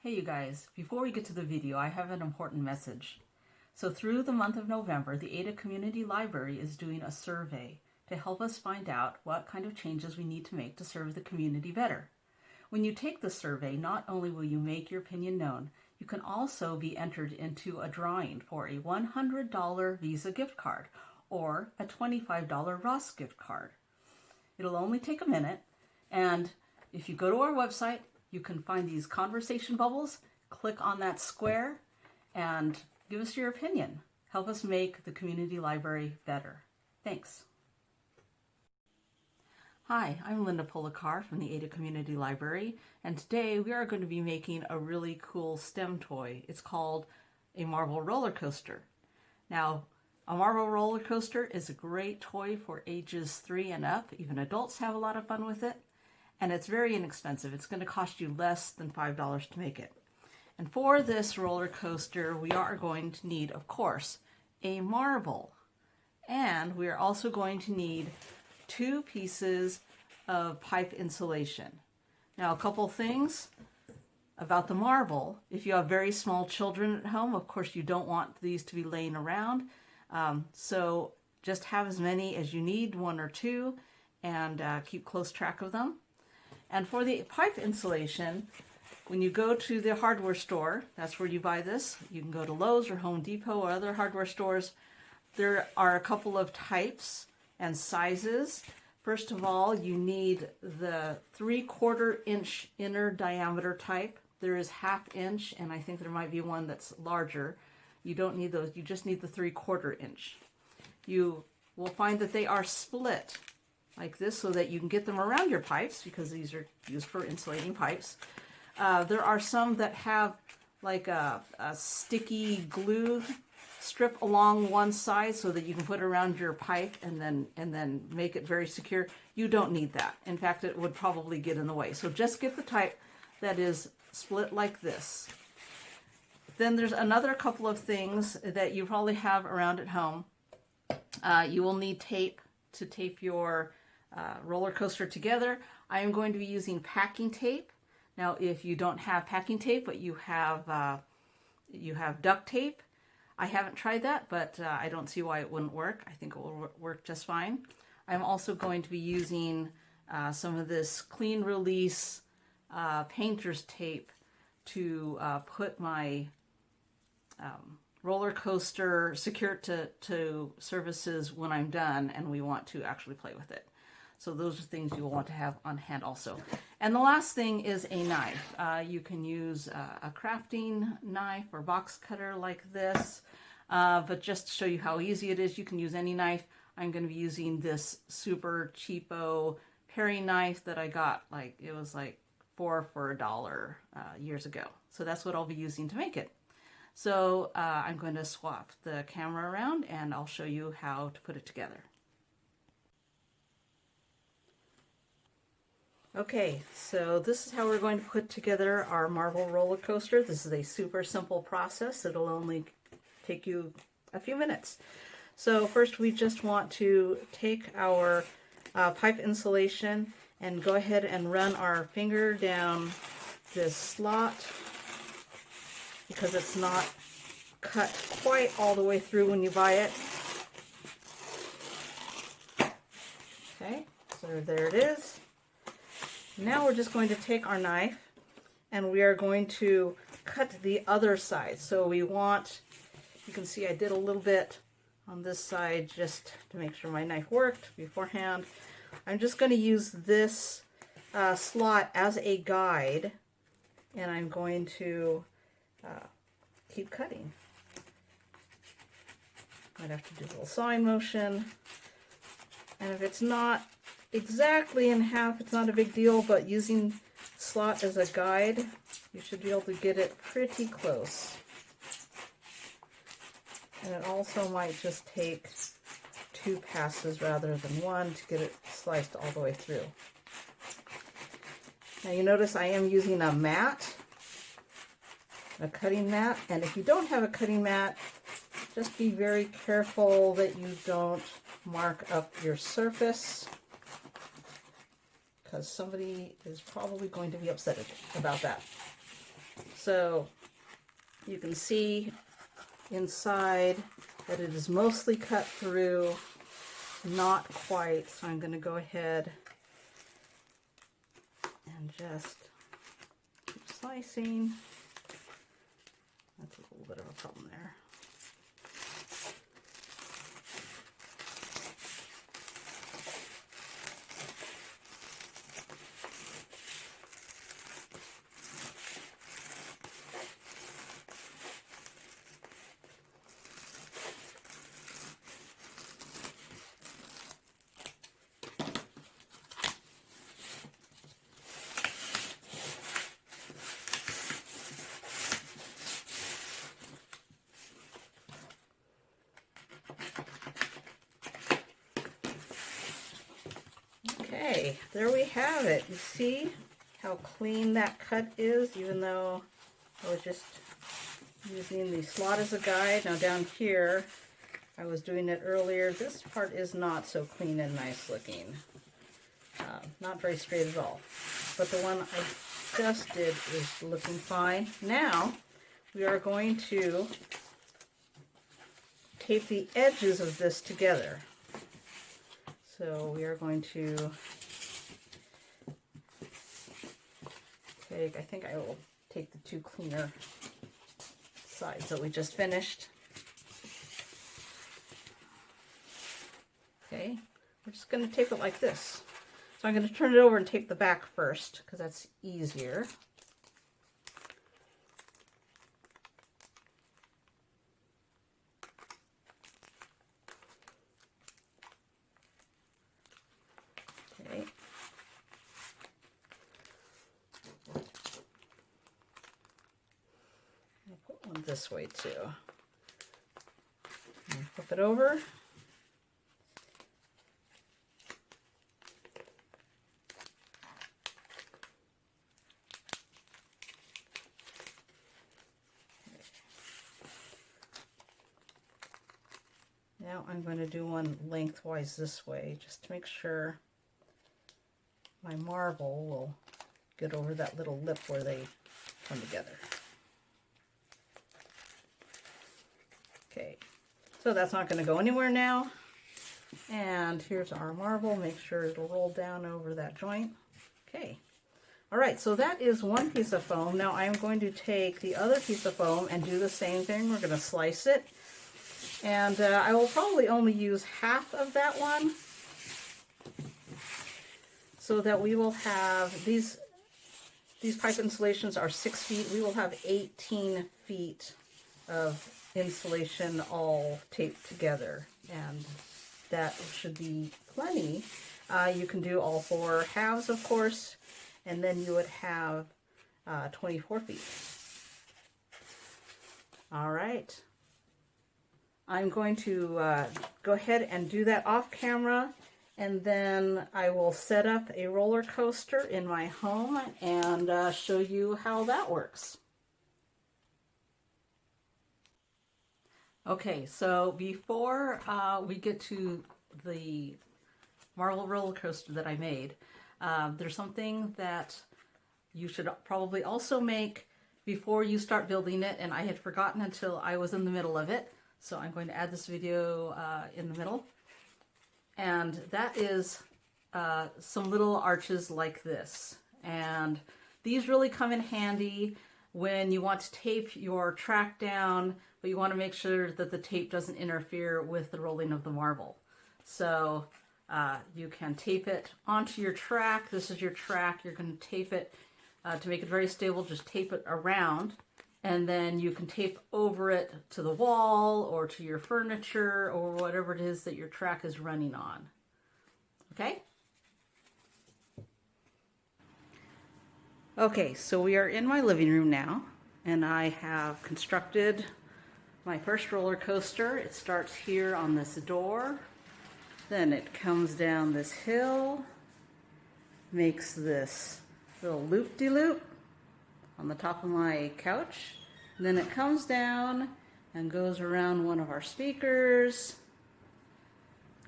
Hey you guys, before we get to the video, I have an important message. So through the month of November, the Ada Community Library is doing a survey to help us find out what kind of changes we need to make to serve the community better. When you take the survey, not only will you make your opinion known, you can also be entered into a drawing for a $100 Visa gift card or a $25 Ross gift card. It'll only take a minute, and if you go to our website, you can find these conversation bubbles, click on that square, and give us your opinion. Help us make the community library better. Thanks. Hi, I'm Linda Polakar from the Ada Community Library, and today we are going to be making a really cool STEM toy. It's called a marble roller coaster. Now, a marble roller coaster is a great toy for ages 3 and up. Even adults have a lot of fun with it. And it's very inexpensive. It's going to cost you less than $5 to make it. And for this roller coaster, we are going to need, of course, a marble. And we are also going to need 2 pieces of pipe insulation. Now, a couple things about the marble. If you have very small children at home, of course, you don't want these to be laying around. So just have as many as you need, 1 or 2, and keep close track of them. And for the pipe insulation, when you go to the hardware store, that's where you buy this. You can go to Lowe's or Home Depot or other hardware stores. There are a couple of types and sizes. First of all, you need the 3/4 inch inner diameter type. There is 1/2 inch, and I think there might be one that's larger. You don't need those. You just need the 3/4 inch. You will find that they are split like this so that you can get them around your pipes, because these are used for insulating pipes. There are some that have like a sticky glue strip along one side so that you can put it around your pipe and then make it very secure. You don't need that. In fact, it would probably get in the way. So just get the type that is split like this. Then there's another couple of things that you probably have around at home. You will need tape to tape your roller coaster together. I am going to be using packing tape. Now, if you don't have packing tape, but you have duct tape, I haven't tried that, but I don't see why it wouldn't work. I think it will work just fine. I'm also going to be using some of this clean release painter's tape to put my roller coaster secure to surfaces when I'm done and we want to actually play with it. So those are things you will want to have on hand also. And the last thing is a knife. You can use a crafting knife or box cutter like this, but just to show you how easy it is, you can use any knife. I'm going to be using this super cheapo paring knife that I got, it was like 4 for $1 years ago. So that's what I'll be using to make it. So I'm going to swap the camera around and I'll show you how to put it together. Okay, so this is how we're going to put together our marble roller coaster. This is a super simple process. It'll only take you a few minutes. So first we just want to take our pipe insulation and go ahead and run our finger down this slot, because it's not cut quite all the way through when you buy it. Okay, so there it is. Now we're just going to take our knife and we are going to cut the other side. So we want, you can see I did a little bit on this side just to make sure my knife worked beforehand. I'm just going to use this slot as a guide, and I'm going to keep cutting. Might have to do a little sawing motion. And if it's not exactly in half, it's not a big deal, but using slot as a guide, you should be able to get it pretty close. And it also might just take 2 passes rather than 1 to get it sliced all the way through. Now you notice I am using a mat, a cutting mat, and if you don't have a cutting mat, just be very careful that you don't mark up your surface, because somebody is probably going to be upset about that. So you can see inside that it is mostly cut through, not quite. So I'm going to go ahead and just keep slicing. That's a little bit of a problem there. Okay, there we have it. You see how clean that cut is, even though I was just using the slot as a guide. Now down here, I was doing it earlier. This part is not so clean and nice looking. Not very straight at all. But the one I just did is looking fine. Now, we are going to tape the edges of this together. So we are going to take, I think I will take the two cleaner sides that we just finished. Okay, we're just going to tape it like this. So I'm going to turn it over and tape the back first, because that's easier. Okay. I'll put one this way too. And flip it over. Now I'm going to do one lengthwise this way, just to make sure my marble will get over that little lip where they come together. Okay, so that's not going to go anywhere now. And here's our marble. Make sure it'll roll down over that joint. Okay. All right, so that is one piece of foam. Now I'm going to take the other piece of foam and do the same thing. We're going to slice it. And I will probably only use half of that one, so that we will have, these pipe installations are 6 feet. We will have 18 feet of insulation all taped together, and that should be plenty. You can do all 4 halves, of course, and then you would have 24 feet. All right. I'm going to go ahead and do that off camera, and then I will set up a roller coaster in my home and show you how that works. Okay, so before we get to the marble roller coaster that I made, there's something that you should probably also make before you start building it, and I had forgotten until I was in the middle of it. So I'm going to add this video in the middle. And that is some little arches like this. And these really come in handy when you want to tape your track down, but you want to make sure that the tape doesn't interfere with the rolling of the marble. So you can tape it onto your track. This is your track. You're going to tape it to make it very stable. Just tape it around. And then you can tape over it to the wall or to your furniture or whatever it is that your track is running on. Okay? Okay, so we are in my living room now, and I have constructed my first roller coaster. It starts here on this door, then it comes down this hill, makes this little loop-de-loop on the top of my couch. And then it comes down and goes around one of our speakers,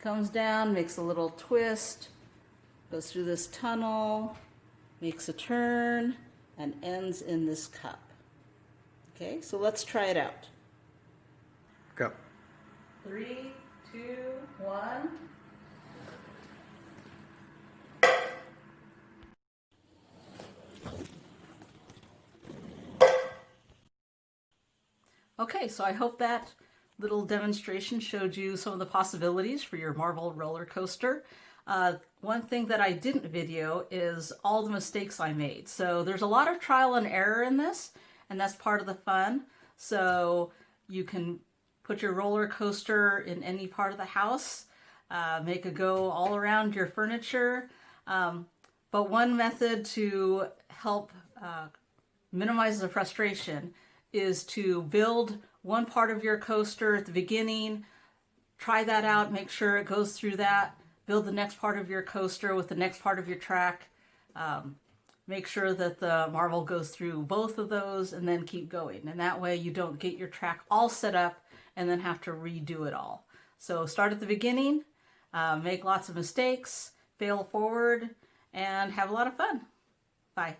comes down, makes a little twist, goes through this tunnel, makes a turn, and ends in this cup. Okay, so let's try it out. Go. 3, 2, 1. Okay, so I hope that little demonstration showed you some of the possibilities for your marble roller coaster. One thing that I didn't video is all the mistakes I made. So there's a lot of trial and error in this, and that's part of the fun. So you can put your roller coaster in any part of the house, make it go all around your furniture. But one method to help minimize the frustration is to build one part of your coaster at the beginning, try that out, make sure it goes through that, build the next part of your coaster with the next part of your track, make sure that the marble goes through both of those, and then keep going. And that way you don't get your track all set up and then have to redo it all. So start at the beginning, make lots of mistakes, fail forward, and have a lot of fun. Bye.